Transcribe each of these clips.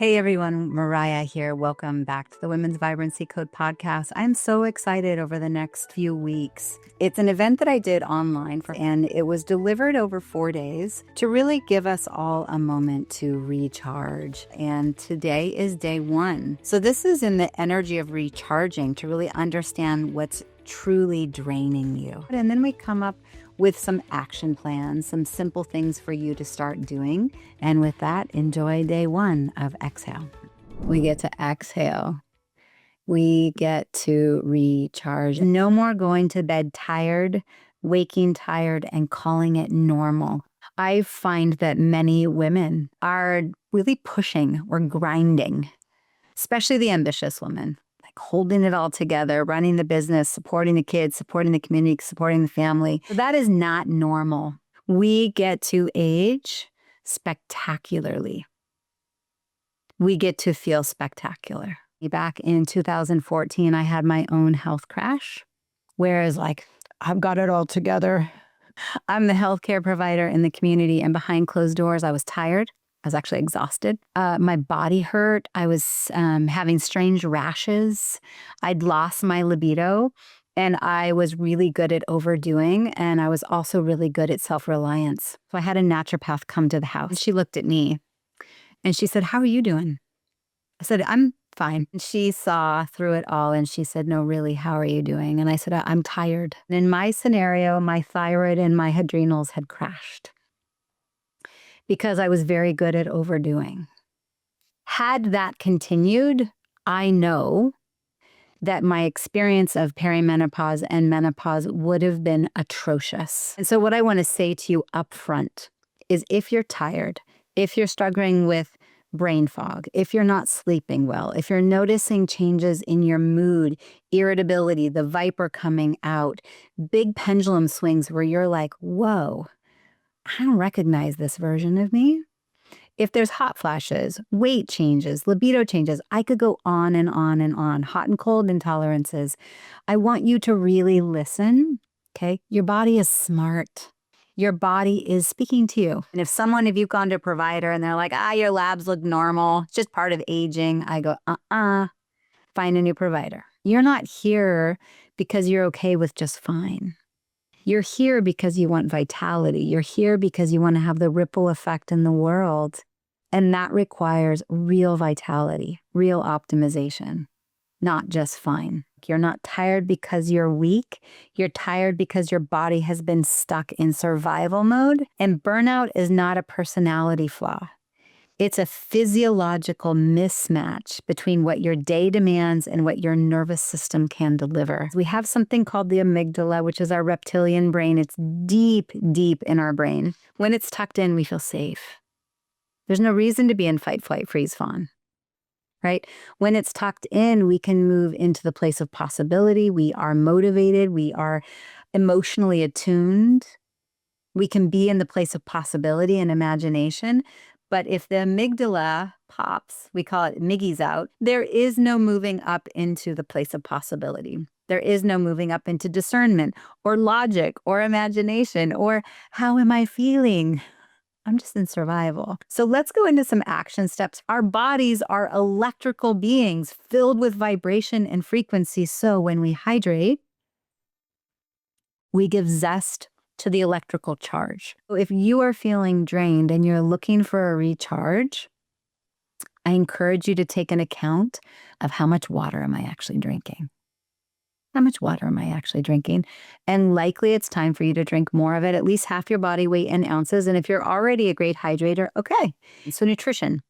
Hey everyone, Maraya here. Welcome back to the Women's Vibrancy Code podcast. I'm so excited over the next few weeks. It's an event that I did online and it was delivered over 4 days to really give us all a moment to recharge. And today is day 1. So this is in the energy of recharging to really understand what's truly draining you. And then we come up with some action plans, some simple things for you to start doing. And with that, enjoy day 1 of exhale. We get to exhale. We get to recharge. No more going to bed tired, waking tired, and calling it normal. I find that many women are really pushing or grinding, especially the ambitious women. Holding it all together, running the business, supporting the kids, supporting the community, supporting the family. So that is not normal. We get to age spectacularly. We get to feel spectacular. Back in 2014, I had my own health crash, whereas I've got it all together. I'm the healthcare provider in the community, and behind closed doors, I was tired. I was actually exhausted. My body hurt. I was having strange rashes. I'd lost my libido, and I was really good at overdoing, and I was also really good at self-reliance. So I had a naturopath come to the house, and she looked at me, and she said, "How are you doing?" I said, "I'm fine." And she saw through it all, and she said, "No, really, how are you doing?" And I said, "I'm tired." And in my scenario, my thyroid and my adrenals had crashed, because I was very good at overdoing. Had that continued, I know that my experience of perimenopause and menopause would have been atrocious. And so what I want to say to you up front is, if you're tired, if you're struggling with brain fog, if you're not sleeping well, if you're noticing changes in your mood, irritability, the viper coming out, big pendulum swings where you're like, whoa, I don't recognize this version of me. If there's hot flashes, weight changes, libido changes, I could go on and on and on. Hot and cold intolerances. I want you to really listen, okay? Your body is smart. Your body is speaking to you. And if you've gone to a provider and they're like, your labs look normal, it's just part of aging, I go, find a new provider. You're not here because you're okay with just fine. You're here because you want vitality. You're here because you want to have the ripple effect in the world. And that requires real vitality, real optimization, not just fine. You're not tired because you're weak. You're tired because your body has been stuck in survival mode. And burnout is not a personality flaw. It's a physiological mismatch between what your day demands and what your nervous system can deliver. We have something called the amygdala, which is our reptilian brain. It's deep, deep in our brain. When it's tucked in, we feel safe. There's no reason to be in fight, flight, freeze, fawn, right? When it's tucked in, we can move into the place of possibility. We are motivated. We are emotionally attuned. We can be in the place of possibility and imagination. But if the amygdala pops, we call it Miggy's out, there is no moving up into the place of possibility. There is no moving up into discernment or logic or imagination or how am I feeling? I'm just in survival. So let's go into some action steps. Our bodies are electrical beings filled with vibration and frequency. So when we hydrate, we give zest to the electrical charge. So if you are feeling drained and you're looking for a recharge, I encourage you to take an account of how much water am I actually drinking? How much water am I actually drinking? And likely it's time for you to drink more of it, at least half your body weight in ounces. And if you're already a great hydrator, okay. So nutrition.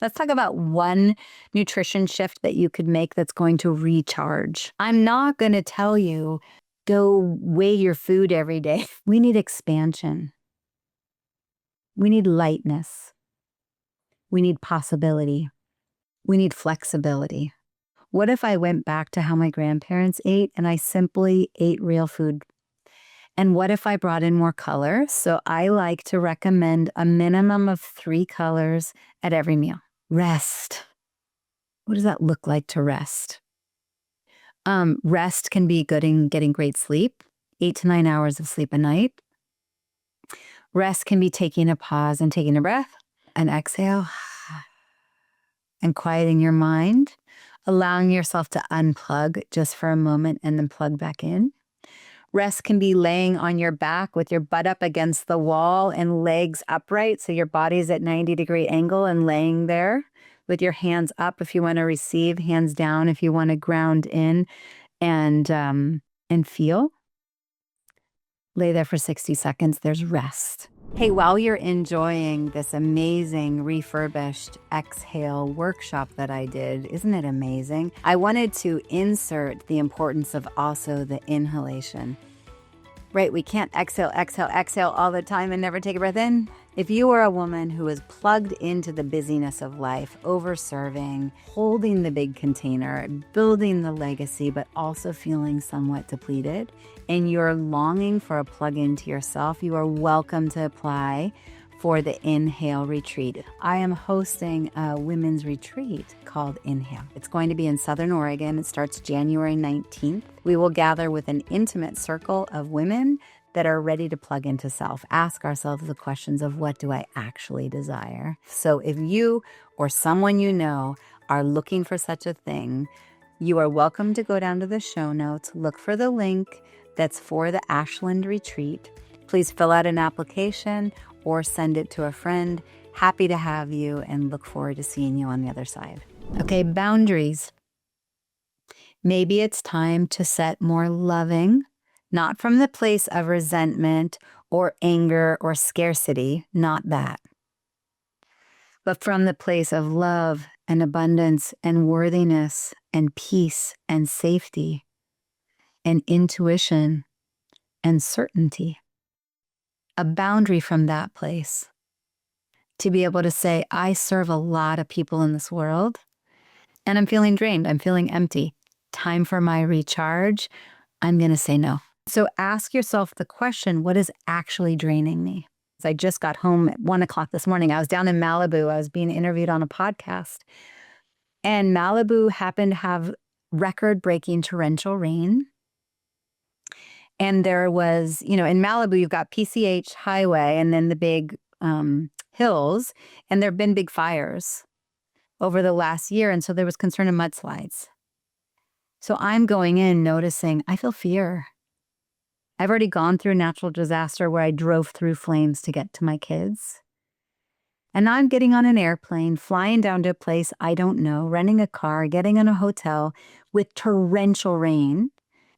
Let's talk about one nutrition shift that you could make that's going to recharge. I'm not going to tell you, go weigh your food every day. We need expansion. We need lightness. We need possibility. We need flexibility. What if I went back to how my grandparents ate and I simply ate real food? And what if I brought in more color? So I like to recommend a minimum of 3 colors at every meal. Rest. What does that look like to rest? Rest can be good in getting great sleep, 8 to 9 hours of sleep a night. Rest can be taking a pause and taking a breath, an exhale, and quieting your mind, allowing yourself to unplug just for a moment and then plug back in. Rest can be laying on your back with your butt up against the wall and legs upright, so your body's at 90-degree angle and laying there with your hands up if you want to receive, hands down if you want to ground in and feel. Lay there for 60 seconds. There's rest. Hey, while you're enjoying this amazing refurbished exhale workshop that I did, isn't it amazing? I wanted to insert the importance of also the inhalation. Right, we can't exhale all the time and never take a breath in. If you are a woman who is plugged into the busyness of life, over-serving, holding the big container, building the legacy, but also feeling somewhat depleted, and you're longing for a plug into yourself, you are welcome to apply for the Inhale Retreat. I am hosting a women's retreat called Inhale. It's going to be in Southern Oregon. It starts January 19th. We will gather with an intimate circle of women that are ready to plug into self. Ask ourselves the questions of what do I actually desire? So if you or someone you know are looking for such a thing, you are welcome to go down to the show notes, look for the link that's for the Ashland Retreat. Please fill out an application or send it to a friend. Happy to have you and look forward to seeing you on the other side. Okay, boundaries. Maybe it's time to set more loving, not from the place of resentment or anger or scarcity, not that, but from the place of love and abundance and worthiness and peace and safety and intuition and certainty. A boundary from that place to be able to say, I serve a lot of people in this world and I'm feeling drained. I'm feeling empty. Time for my recharge. I'm going to say no. So ask yourself the question, what is actually draining me? I just got home at 1 o'clock this morning. I was down in Malibu. I was being interviewed on a podcast. And Malibu happened to have record-breaking torrential rain. And there was, in Malibu, you've got PCH Highway and then the big hills. And there have been big fires over the last year. And so there was concern of mudslides. So I'm going in noticing, I feel fear. I've already gone through a natural disaster where I drove through flames to get to my kids. And now I'm getting on an airplane, flying down to a place I don't know, renting a car, getting in a hotel with torrential rain.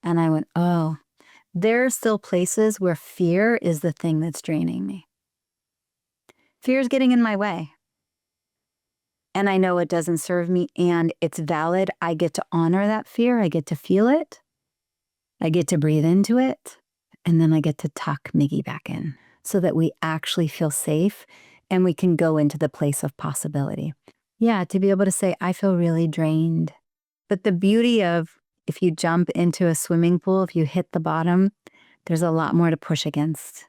And I went, oh, there are still places where fear is the thing that's draining me. Fear is getting in my way. And I know it doesn't serve me and it's valid. I get to honor that fear. I get to feel it. I get to breathe into it. And then I get to tuck Miggy back in so that we actually feel safe and we can go into the place of possibility. Yeah, to be able to say, I feel really drained. But the beauty of if you jump into a swimming pool, if you hit the bottom, there's a lot more to push against.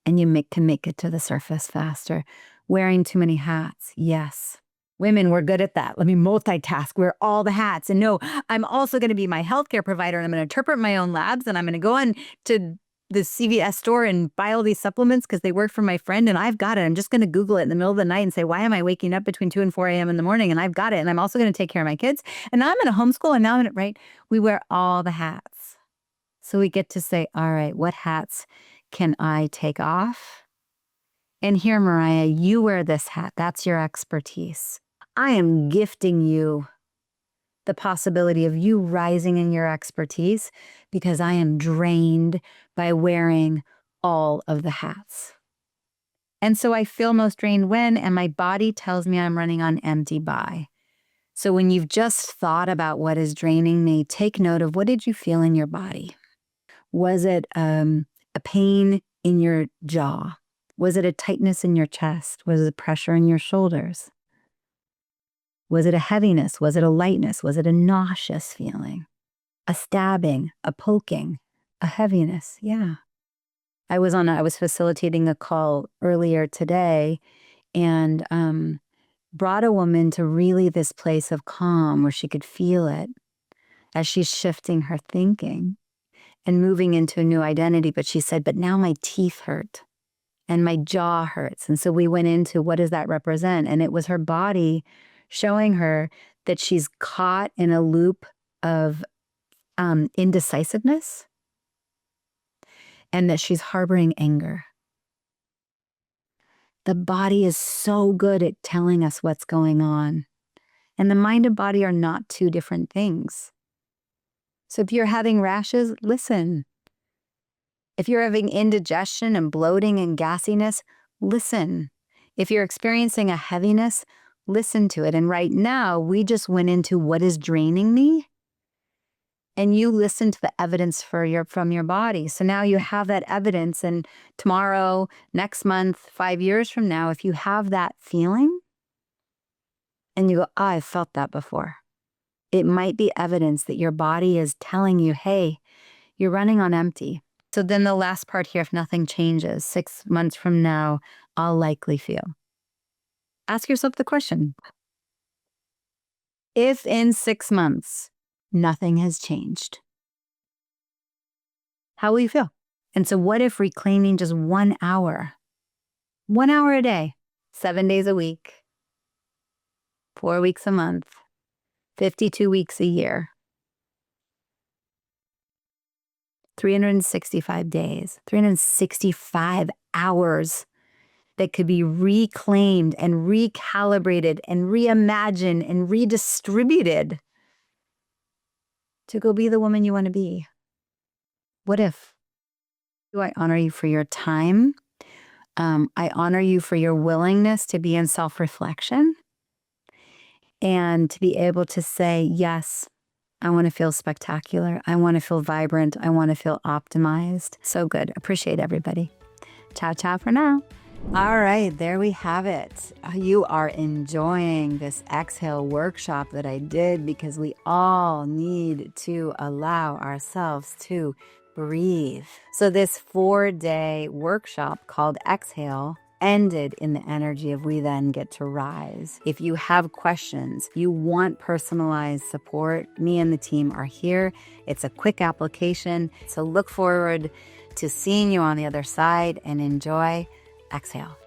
And you can make it to the surface faster. Wearing too many hats, yes. Women, we're good at that. Let me multitask, wear all the hats. And no, I'm also going to be my healthcare provider and I'm going to interpret my own labs and I'm going to go on to the CVS store and buy all these supplements because they work for my friend and I've got it. I'm just going to Google it in the middle of the night and say, why am I waking up between 2 and 4 a.m. in the morning? And I've got it. And I'm also going to take care of my kids. And now I'm in a homeschool and now I'm in it, right? We wear all the hats. So we get to say, all right, what hats can I take off? And here, Maraya, you wear this hat. That's your expertise. I am gifting you the possibility of you rising in your expertise because I am drained by wearing all of the hats. And so I feel most drained when, and my body tells me I'm running on empty by. So when you've just thought about what is draining me, take note of what did you feel in your body? Was it a pain in your jaw? Was it a tightness in your chest? Was it pressure in your shoulders? Was it a heaviness? Was it a lightness? Was it a nauseous feeling? A stabbing, a poking, a heaviness? Yeah. I was facilitating a call earlier today and brought a woman to really this place of calm where she could feel it as she's shifting her thinking and moving into a new identity. But she said, but now my teeth hurt and my jaw hurts. And so we went into what does that represent? And it was her body showing her that she's caught in a loop of indecisiveness and that she's harboring anger. The body is so good at telling us what's going on. And the mind and body are not two different things. So if you're having rashes, listen. If you're having indigestion and bloating and gassiness, listen. If you're experiencing a heaviness, listen to it. And right now, we just went into what is draining me. And you listen to the evidence from your body. So now you have that evidence. And tomorrow, next month, 5 years from now, if you have that feeling and you go, oh, I've felt that before, it might be evidence that your body is telling you, hey, you're running on empty. So then the last part here, if nothing changes, 6 months from now, I'll likely feel. Ask yourself the question. If in 6 months, nothing has changed, how will you feel? And so what if reclaiming just 1 hour a day, 7 days a week, 4 weeks a month, 52 weeks a year, 365 days, 365 hours that could be reclaimed and recalibrated and reimagined and redistributed to go be the woman you want to be? What if? I honor you for your time. I honor you for your willingness to be in self-reflection and to be able to say, yes, I want to feel spectacular. I want to feel vibrant. I want to feel optimized. So good. Appreciate everybody. Ciao, ciao for now. All right, there we have it. You are enjoying this exhale workshop that I did because we all need to allow ourselves to breathe. So this 4-day workshop called Exhale ended in the energy of we then get to rise. If you have questions, you want personalized support, me and the team are here. It's a quick application. So look forward to seeing you on the other side and enjoy. Exhale.